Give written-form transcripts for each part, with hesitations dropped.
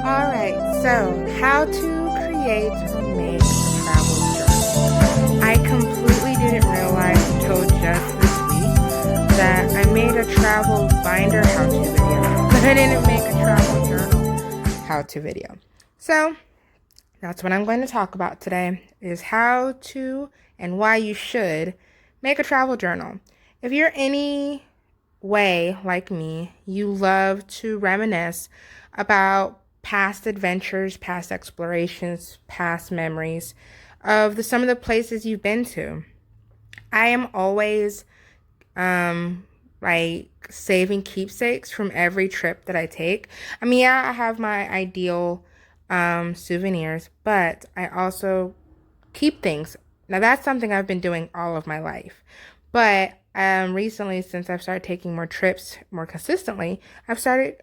Alright, so how to create or make a travel journal. I completely didn't realize until just this week that I made a travel binder how-to video, but I didn't make a travel journal how-to video. So that's what I'm going to talk about today, is how to and why you should make a travel journal. If you're any way like me, you love to reminisce about past adventures, past explorations, past memories of some of the places you've been to. I am always like saving keepsakes from every trip that I take. I mean, yeah, I have my ideal souvenirs, but I also keep things. Now that's something I've been doing all of my life. But recently, since I've started taking more trips more consistently, I've started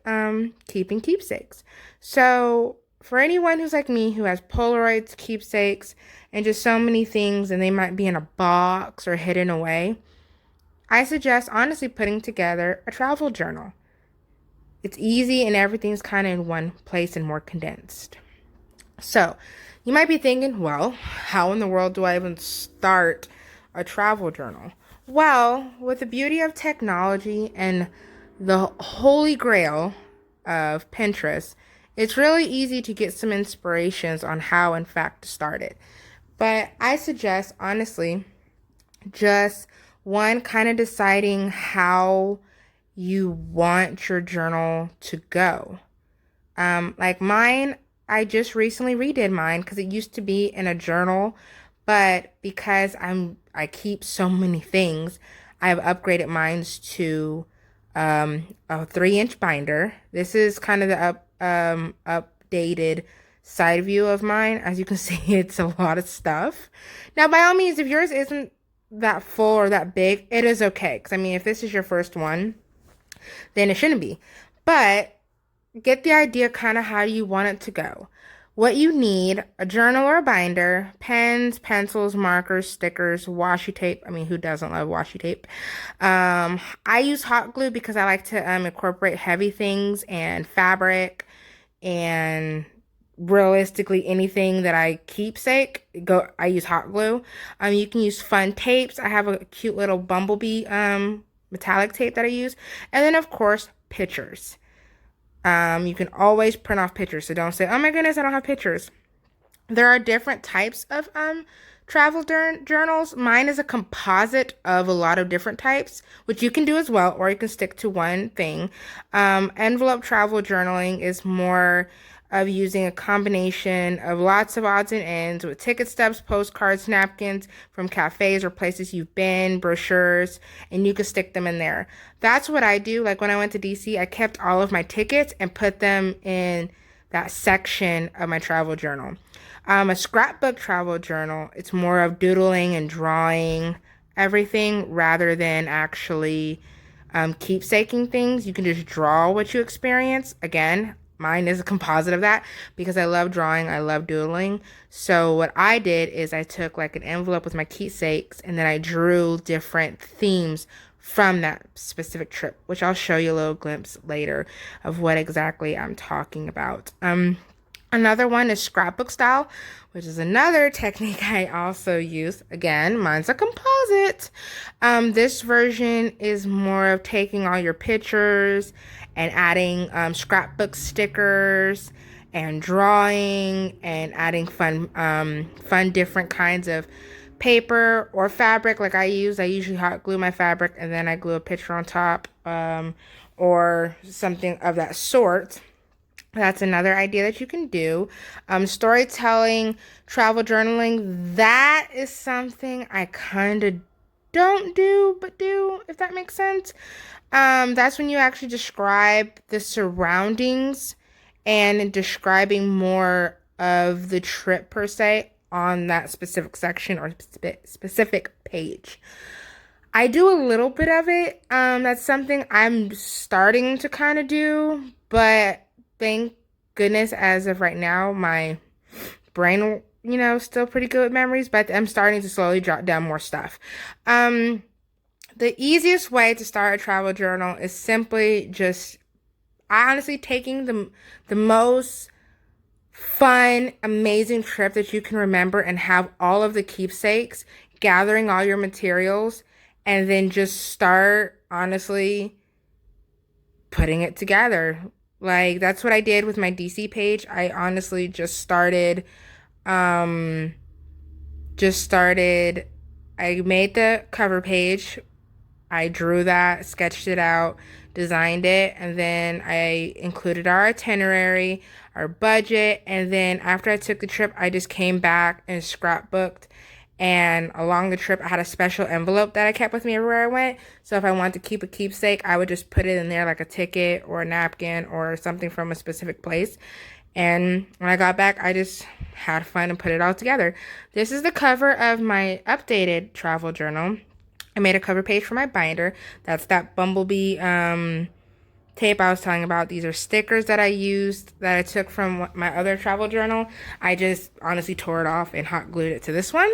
keeping keepsakes. So for anyone who's like me, who has Polaroids, keepsakes, and just so many things, and they might be in a box or hidden away, I suggest honestly putting together a travel journal. It's easy and everything's kind of in one place and more condensed. So you might be thinking, well, how in the world do I even start a travel journal? Well, with the beauty of technology and the holy grail of Pinterest, it's really easy to get some inspirations on how, in fact, to start it. But I suggest, honestly, just one, kind of deciding how you want your journal to go. Like mine, I just recently redid mine because it used to be in a journal, but because I keep so many things, I've upgraded mine to a 3-inch binder. This is kind of the updated side view of mine. As you can see, it's a lot of stuff. Now, by all means, if yours isn't that full or that big, it is okay. Because I mean, if this is your first one, then it shouldn't be. But get the idea kind of how you want it to go. What you need: a journal or a binder, pens, pencils, markers, stickers, washi tape. I mean, who doesn't love washi tape? I use hot glue because I like to incorporate heavy things and fabric, and realistically anything that I keepsake, I use hot glue. You can use fun tapes. I have a cute little bumblebee metallic tape that I use. And then of course, pictures. You can always print off pictures, so don't say, oh my goodness, I don't have pictures. There are different types of travel journals. Mine is a composite of a lot of different types, which you can do as well, or you can stick to one thing. Envelope travel journaling is more of using a combination of lots of odds and ends with ticket stubs, postcards, napkins from cafes or places you've been, brochures, and you can stick them in there. That's what I do. Like when I went to DC, I kept all of my tickets and put them in that section of my travel journal. A scrapbook travel journal, it's more of doodling and drawing everything rather than actually keepsaking things. You can just draw what you experience. Again, mine is a composite of that because I love drawing, I love doodling. So what I did is I took like an envelope with my keepsakes and then I drew different themes from that specific trip, which I'll show you a little glimpse later of what exactly I'm talking about. Another one is scrapbook style, which is another technique I also use. Again, mine's a composite. This version is more of taking all your pictures and adding scrapbook stickers and drawing and adding fun different kinds of paper or fabric. Like I usually hot glue my fabric and then I glue a picture on top, or something of that sort. That's another idea that you can do. Storytelling, travel journaling, that is something I kind of don't do, but do, if that makes sense. That's when you actually describe the surroundings and describing more of the trip per se on that specific section or specific page. I do a little bit of it. That's something I'm starting to kind of do, but thank goodness, as of right now, my brain, still pretty good with memories, but I'm starting to slowly jot down more stuff. The easiest way to start a travel journal is simply just, I honestly taking the most fun, amazing trip that you can remember and have all of the keepsakes, gathering all your materials, and then just start honestly putting it together. Like that's what I did with my DC page. I honestly um just started I made the cover page. I drew that, sketched it out, designed it, and then I included our itinerary, our budget, and then after I took the trip, I just came back and scrapbooked. And along the trip, I had a special envelope that I kept with me everywhere I went. So if I wanted to keep a keepsake, I would just put it in there like a ticket or a napkin or something from a specific place. And when I got back, I just had fun and put it all together. This is the cover of my updated travel journal. I made a cover page for my binder. That's that bumblebee tape I was talking about. These are stickers that I used that I took from my other travel journal. I just honestly tore it off and hot glued it to this one.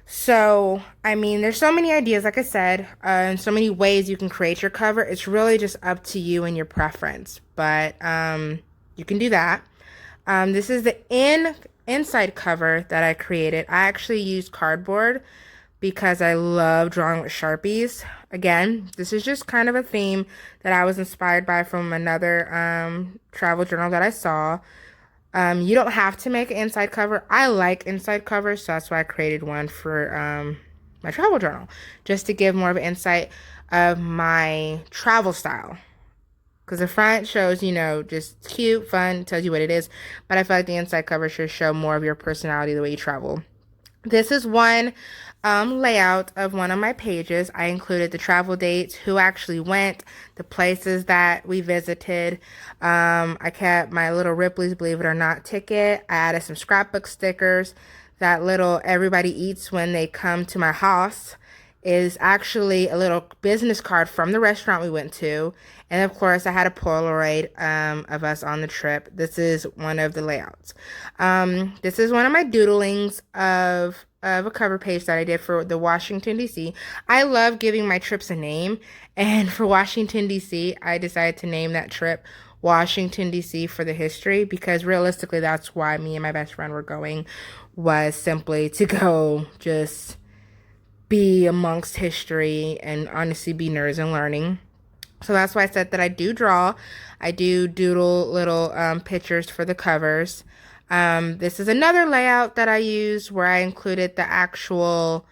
So, I mean, there's so many ideas, like I said, and so many ways you can create your cover. It's really just up to you and your preference, but you can do that. This is the inside cover that I created. I actually used cardboard because I love drawing with Sharpies. Again, this is just kind of a theme that I was inspired by from another travel journal that I saw. You don't have to make an inside cover. I like inside covers, so that's why I created one for my travel journal, just to give more of an insight of my travel style. Because the front shows, just cute, fun, tells you what it is. But I feel like the inside cover should show more of your personality, the way you travel. This is one layout of one of my pages. I included the travel dates, who actually went, the places that we visited. I kept my little Ripley's Believe It or Not ticket. I added some scrapbook stickers. That little everybody eats when they come to my house is actually a little business card from the restaurant we went to. And of course, I had a Polaroid of us on the trip. This is one of the layouts. This is one of my doodlings of a cover page that I did for the Washington, D.C. I love giving my trips a name. And for Washington, D.C., I decided to name that trip Washington, D.C. for the history, because realistically, that's why me and my best friend were going, was simply to go just be amongst history and honestly be nerds and learning. So that's why I said that I do draw. I do doodle little pictures for the covers. This is another layout that I used where I included the actual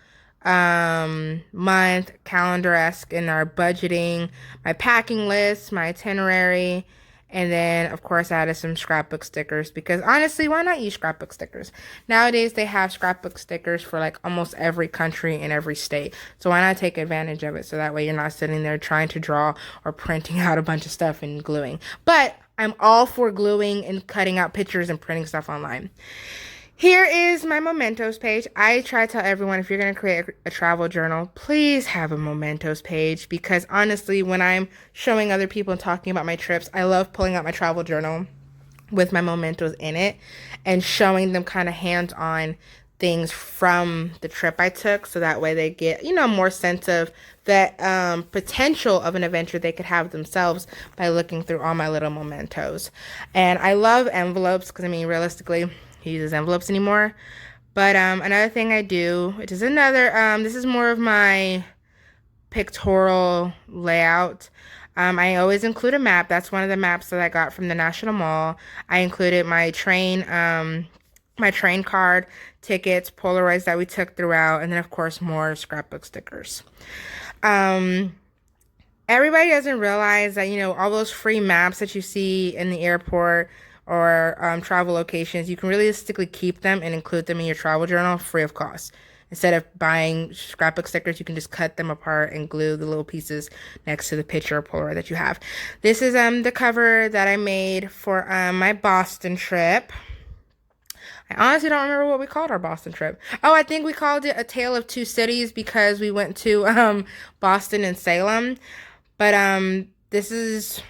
month calendar-esque in our budgeting, my packing list, my itinerary, and then of course I added some scrapbook stickers because honestly, why not use scrapbook stickers? Nowadays they have scrapbook stickers for like almost every country in every state. So why not take advantage of it so that way you're not sitting there trying to draw or printing out a bunch of stuff and gluing. But I'm all for gluing and cutting out pictures and printing stuff online. Here is my mementos page. I try to tell everyone, if you're going to create a travel journal, please have a mementos page, because honestly, when I'm showing other people and talking about my trips, I love pulling out my travel journal with my mementos in it and showing them kind of hands-on things from the trip I took, so that way they get, more sense of that potential of an adventure they could have themselves by looking through all my little mementos. And I love envelopes because, realistically, who uses envelopes anymore? But another thing I do, which is another, this is more of my pictorial layout. I always include a map. That's one of the maps that I got from the National Mall. I included my train card, tickets, Polaroids that we took throughout, and then of course more scrapbook stickers. Everybody doesn't realize that, all those free maps that you see in the airport or travel locations, you can realistically keep them and include them in your travel journal free of cost. Instead of buying scrapbook stickers, you can just cut them apart and glue the little pieces next to the picture or Polaroid that you have. This is the cover that I made for my Boston trip. I honestly don't remember what we called our Boston trip. Oh, I think we called it A Tale of Two Cities because we went to Boston and Salem. But this is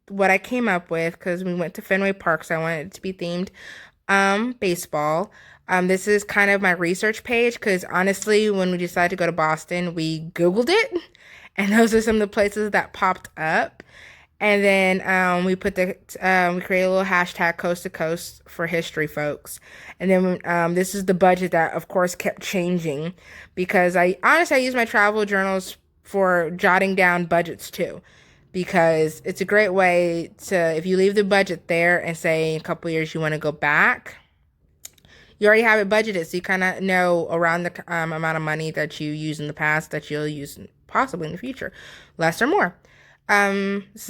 what I came up with because we went to Fenway Park, so I wanted it to be themed baseball. This is kind of my research page because honestly, when we decided to go to Boston, we Googled it, and those are some of the places that popped up. And then we create a little hashtag coast to coast for history folks. And then this is the budget that, of course, kept changing because I use my travel journals for jotting down budgets too, because it's a great way to, if you leave the budget there and say in a couple years you want to go back, you already have it budgeted, so you kind of know around the amount of money that you use in the past that you'll use possibly in the future, less or more. This is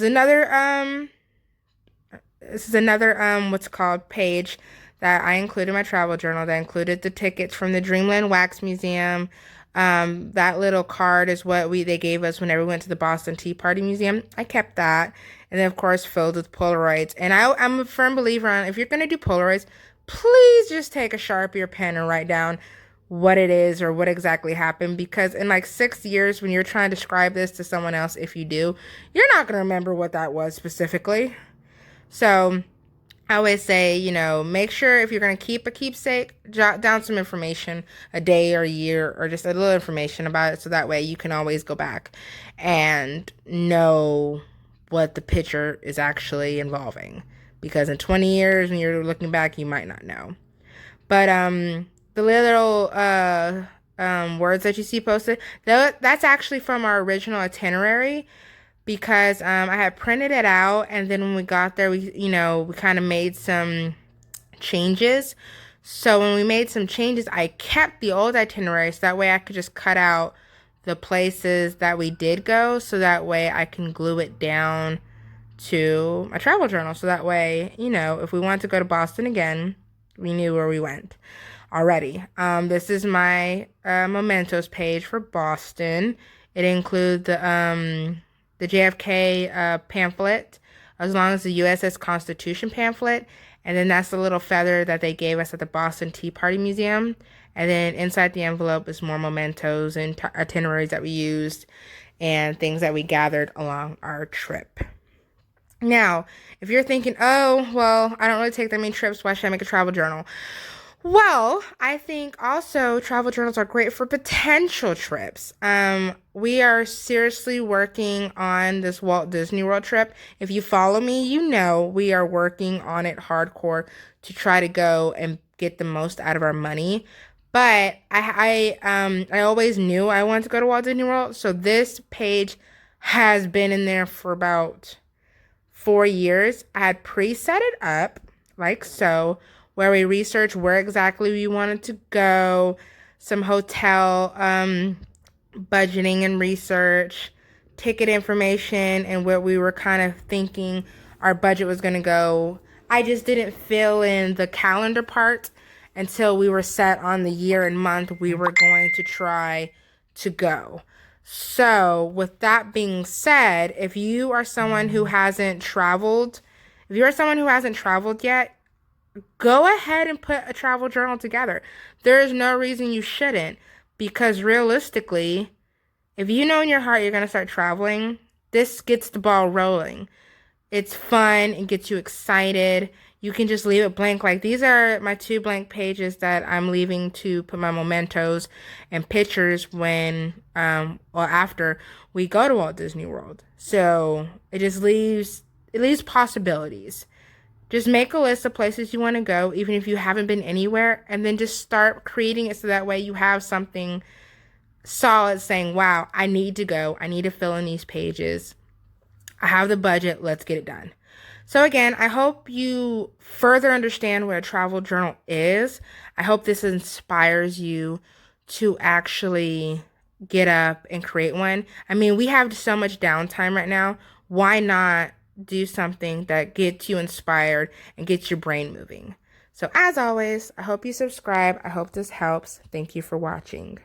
another what's called page that I included in my travel journal that included the tickets from the Dreamland Wax Museum. That little card is what they gave us whenever we went to the Boston Tea Party Museum. I kept that, and then of course filled with Polaroids. And I'm a firm believer on, if you're gonna do Polaroids, please just take a Sharpie or pen and write down what it is or what exactly happened, because in like 6 years when you're trying to describe this to someone else, if you do, you're not going to remember what that was specifically. So I always say, make sure if you're going to keep a keepsake, jot down some information, a day or a year, or just a little information about it, so that way you can always go back and know what the picture is actually involving, because in 20 years when you're looking back, you might not know. But the little words that you see posted, that's actually from our original itinerary, because I had printed it out, and then when we got there, we kind of made some changes. So when we made some changes, I kept the old itinerary, so that way I could just cut out the places that we did go, so that way I can glue it down to my travel journal. So that way, if we want to go to Boston again, we knew where we went already. This is my mementos page for Boston. It includes the JFK pamphlet, as long as the USS Constitution pamphlet, and then that's the little feather that they gave us at the Boston Tea Party Museum. And then inside the envelope is more mementos and itineraries that we used and things that we gathered along our trip. Now, if you're thinking, oh, well, I don't really take that many trips, why should I make a travel journal? Well, I think also travel journals are great for potential trips. We are seriously working on this Walt Disney World trip. If you follow me, we are working on it hardcore to try to go and get the most out of our money. But I always knew I wanted to go to Walt Disney World, so this page has been in there for about 4 years. I had pre-set it up like so, where we researched where exactly we wanted to go, some hotel budgeting and research, ticket information, and where we were kind of thinking our budget was going to go. I just didn't fill in the calendar part until we were set on the year and month we were going to try to go. So with that being said, if you are someone who hasn't traveled yet, go ahead and put a travel journal together. There is no reason you shouldn't, because realistically, if you know in your heart you're going to start traveling, this gets the ball rolling. It's fun. It gets you excited. You can just leave it blank. Like, these are my 2 blank pages that I'm leaving to put my mementos and pictures when, after we go to Walt Disney World. So it leaves possibilities. Just make a list of places you want to go, even if you haven't been anywhere, and then just start creating it so that way you have something solid saying, wow, I need to go. I need to fill in these pages. I have the budget. Let's get it done. So again, I hope you further understand what a travel journal is. I hope this inspires you to actually get up and create one. I mean, we have so much downtime right now. Why not do something that gets you inspired and gets your brain moving? So as always, I hope you subscribe. I hope this helps. Thank you for watching.